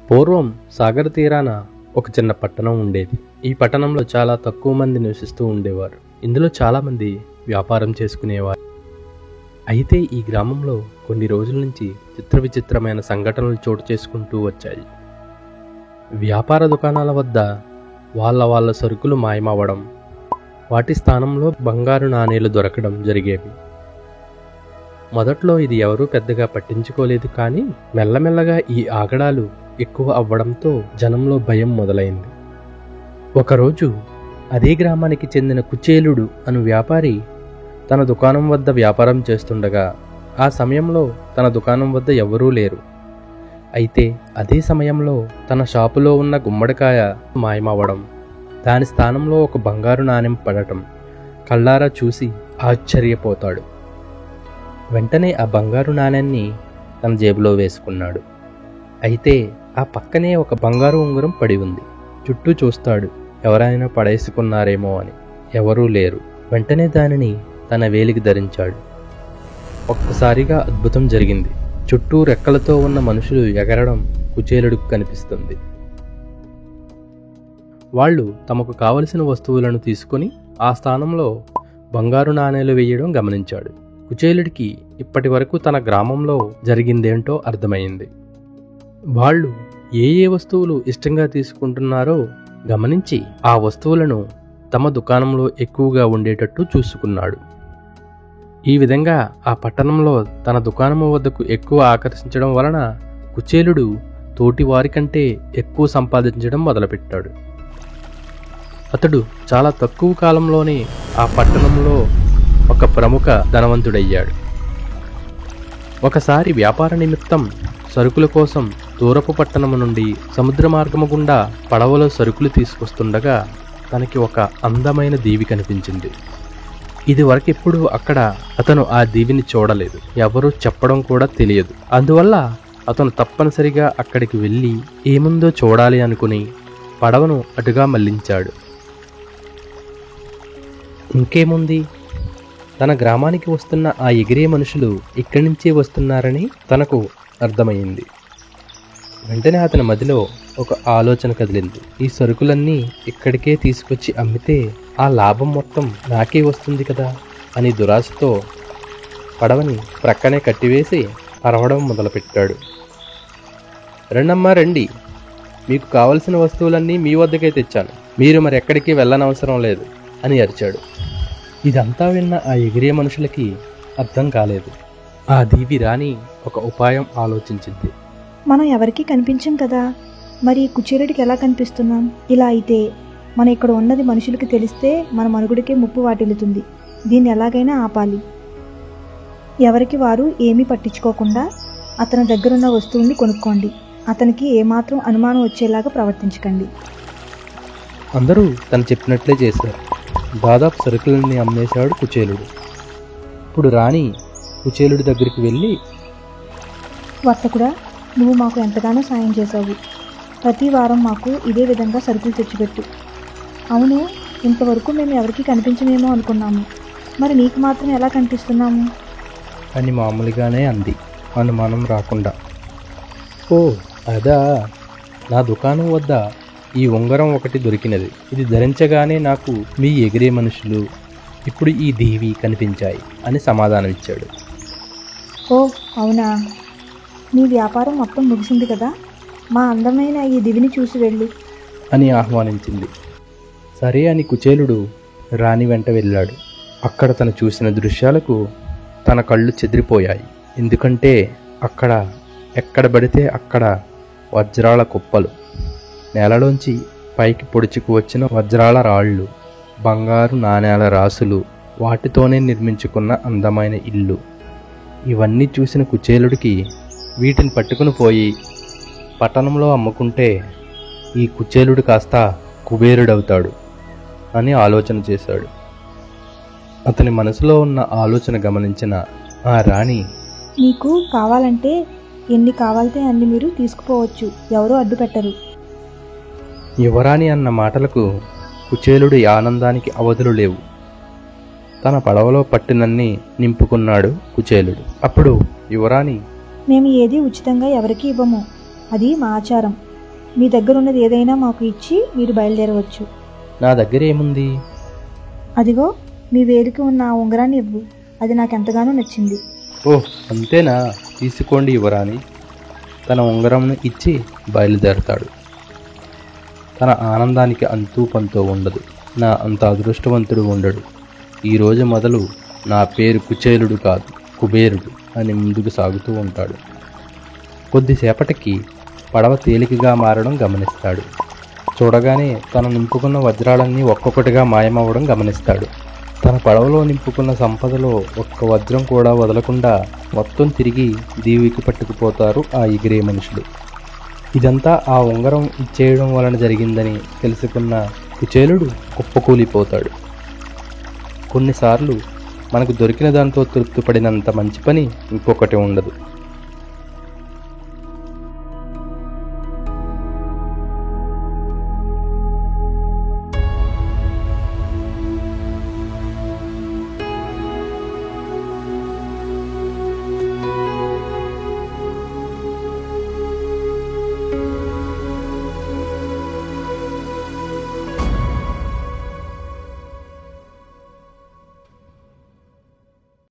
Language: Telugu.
పూర్వం సాగర తీరాన ఒక చిన్న పట్టణం ఉండేది. ఈ పట్టణంలో చాలా తక్కువ మంది నివసిస్తూ ఉండేవారు. ఇందులో చాలా మంది వ్యాపారం చేసుకునేవారు. అయితే ఈ గ్రామంలో కొన్ని రోజుల నుంచి చిత్ర విచిత్రమైన సంఘటనలు చోటు చేసుకుంటూ వచ్చాయి. వ్యాపార దుకాణాల వద్ద వాళ్ళ సరుకులు మాయమవ్వడం, వాటి స్థానంలో బంగారు నాణేలు దొరకడం జరిగేవి. మొదట్లో ఇది ఎవరూ పెద్దగా పట్టించుకోలేదు. కానీ మెల్లమెల్లగా ఈ ఆగడాలు ఎక్కువ అవ్వడంతో జనంలో భయం మొదలైంది. ఒకరోజు అదే గ్రామానికి చెందిన కుచేలుడు అను వ్యాపారి తన దుకాణం వద్ద వ్యాపారం చేస్తుండగా ఆ సమయంలో తన దుకాణం వద్ద ఎవరూ లేరు. అయితే అదే సమయంలో తన షాపులో ఉన్న గుమ్మడికాయ మాయమవ్వడం, దాని స్థానంలో ఒక బంగారు నాణెం పడటం కళ్ళారా చూసి ఆశ్చర్యపోతాడు. వెంటనే ఆ బంగారు నాణెన్ని తన జేబులో వేసుకున్నాడు. అయితే ఆ పక్కనే ఒక బంగారు ఉంగరం పడి ఉంది. చుట్టూ చూస్తాడు, ఎవరైనా పడేసుకున్నారేమో అని. ఎవరూ లేరు. వెంటనే దానిని తన వేలికి ధరించాడు. ఒక్కసారిగా అద్భుతం జరిగింది. చుట్టూ రెక్కలతో ఉన్న మనుషులు ఎగరడం కుచేలుడికి కనిపిస్తుంది. వాళ్ళు తమకు కావలసిన వస్తువులను తీసుకుని ఆ స్థానంలో బంగారు నాణేలు వేయడం గమనించాడు. కుచేలుడికి ఇప్పటి వరకు తన గ్రామంలో జరిగిందేంటో అర్థమైంది. వాళ్ళు ఏ వస్తువులు ఇష్టంగా తీసుకుంటున్నారో గమనించి ఆ వస్తువులను తమ దుకాణంలో ఎక్కువగా ఉండేటట్టు చూసుకున్నాడు. ఈ విధంగా ఆ పట్టణంలో తన దుకాణము వద్దకు ఎక్కువ ఆకర్షించడం వలన కుచేలుడు తోటి వారికంటే ఎక్కువ సంపాదించడం మొదలుపెట్టాడు. అతడు చాలా తక్కువ కాలంలోనే ఆ పట్టణంలో ఒక ప్రముఖ ధనవంతుడయ్యాడు. ఒకసారి వ్యాపార నిమిత్తం సరుకుల కోసం దూరపు పట్టణము నుండి సముద్ర మార్గము గుండా పడవలో సరుకులు తీసుకొస్తుండగా తనకి ఒక అందమైన దీవి కనిపించింది. ఇది వరకెప్పుడు అక్కడ అతను ఆ దీవిని చూడలేదు. ఎవరూ చెప్పడం కూడా తెలియదు. అందువల్ల అతను తప్పనిసరిగా అక్కడికి వెళ్ళి ఏముందో చూడాలి అనుకుని పడవను అటుగా మళ్లించాడు. ఇంకేముంది, తన గ్రామానికి వస్తున్న ఆ ఎగిరే మనుషులు ఇక్కడి నుంచే వస్తున్నారని తనకు అర్థమైంది. వెంటనే అతని మదిలో ఒక ఆలోచన కదిలింది. ఈ సరుకులన్నీ ఇక్కడికే తీసుకొచ్చి అమ్మితే ఆ లాభం మొత్తం నాకే వస్తుంది కదా అని దురాశతో పడవని ప్రక్కనే కట్టివేసి అరవడం మొదలుపెట్టాడు. రండమ్మా రండి, మీకు కావలసిన వస్తువులన్నీ మీ వద్దకే తెచ్చాను, మీరు మరి ఎక్కడికి వెళ్ళనవసరం లేదు అని అరిచాడు. ఇదంతా విన్న ఆ ఎగిరే మనుషులకి అర్థం కాలేదు. ఆ దీవి రాణి ఒక ఉపాయం ఆలోచించింది. మనం ఎవరికీ కనిపించం కదా, మరి కుచేలుడికి ఎలా కనిపిస్తున్నాం? ఇలా అయితే మనం ఇక్కడ ఉన్నది మనుషులకి తెలిస్తే మన మనుగుడికే ముప్పు వాటిల్లుతుంది. దీన్ని ఎలాగైనా ఆపాలి. ఎవరికి వారు ఏమీ పట్టించుకోకుండా అతని దగ్గరున్న వస్తువుల్ని కొనుక్కోండి. అతనికి ఏమాత్రం అనుమానం వచ్చేలాగా ప్రవర్తించకండి. అందరూ తను చెప్పినట్లే చేశారు. దాదాపు సరుకులన్నీ అమ్మేశాడు కుచేలుడు. ఇప్పుడు రాణి కుచేలుడి దగ్గరికి వెళ్ళి, వర్తకుడా, నువ్వు మాకు ఎంతగానో సాయం చేశావు. ప్రతి వారం మాకు ఇదే విధంగా సరుకులు తెచ్చిపెట్టు. అవును, ఇంతవరకు మేము ఎవరికి కనిపించమేమో అనుకున్నాము, మరి నీకు మాత్రం ఎలా కనిపిస్తున్నాము అని మామూలుగానే అంది, అనుమానం రాకుండా. ఓ అదా, నా దుకాణం వద్ద ఈ ఉంగరం ఒకటి దొరికినది. ఇది ధరించగానే నాకు మీ ఎగిరే మనుషులు, ఇప్పుడు ఈ దీవి కనిపించాయి అని సమాధానం ఇచ్చాడు. ఓ అవునా, నీ వ్యాపారం మొత్తం ముగిసింది కదా, మా అందమైన ఈ దివిని చూసి వెళ్ళు అని ఆహ్వానించింది. సరే అని కుచేలుడు రాణి వెంట వెళ్ళాడు. అక్కడ తను చూసిన దృశ్యాలకు తన కళ్ళు చెదిరిపోయాయి. ఎందుకంటే అక్కడ ఎక్కడ పడితే అక్కడ వజ్రాల కుప్పలు, నేలలోంచి పైకి పొడుచుకు వచ్చిన వజ్రాల రాళ్ళు, బంగారు నాణేల రాసులు, వాటితోనే నిర్మించుకున్న అందమైన ఇల్లు. ఇవన్నీ చూసిన కుచేలుడికి వీటిని పట్టుకుని పోయి పట్టణంలో అమ్ముకుంటే ఈ కుచేలుడు కాస్త కుబేరుడవుతాడు అని ఆలోచన చేశాడు. అతని మనసులో ఉన్న ఆలోచన గమనించిన ఆ రాణి, నీకు కావాలంటే ఎన్ని కావాలితే అన్ని మీరు తీసుకుపోవచ్చు, ఎవరూ అడ్డు పెట్టరు. యువరాణి అన్న మాటలకు కుచేలుడి ఆనందానికి అవధులు లేవు. తన పడవలో పట్టినన్ని నింపుకున్నాడు కుచేలుడు. అప్పుడు యువరాణి, మేము ఏది ఉచితంగా ఎవరికీ ఇవ్వము, అది మా ఆచారం. మీ దగ్గర ఉన్నది ఏదైనా మాకు ఇచ్చి మీరు బయలుదేరవచ్చు. నా దగ్గర ఏముంది? అదిగో మీ వేలికి ఉన్న ఆ ఉంగరాన్ని ఇవ్వు, అది నాకు ఎంతగానో నచ్చింది. ఓహ్, అంతేనా? తీసుకోండి యువరాణి. తన ఉంగరంను ఇచ్చి బయలుదేరతాడు. తన ఆనందానికి అంతూ పంతో ఉండదు. నా అంత అదృష్టవంతుడు ఉండడు. ఈరోజు మొదలు నా పేరు కుచేలుడు కాదు, కుబేరుడు అని ముందుకు సాగుతూ ఉంటాడు. కొద్దిసేపటికి పడవ తేలికగా మారడం గమనిస్తాడు. చూడగానే తను నింపుకున్న వజ్రాలన్నీ ఒక్కొక్కటిగా మాయమవ్వడం గమనిస్తాడు. తన పడవలో నింపుకున్న సంపదలో ఒక్క వజ్రం కూడా వదలకుండా మొత్తం తిరిగి దీవికి పట్టుకుపోతారు ఆ ఎగిరే మనుషులు. ఇదంతా ఆ ఉంగరం ఇచ్చేయడం వలన జరిగిందని తెలుసుకున్న కుచేలుడు కుప్పకూలిపోతాడు. కొన్నిసార్లు మనకు దొరికిన దాంతో తృప్తిపడినంత మంచి పని ఇంకొకటి ఉండదు.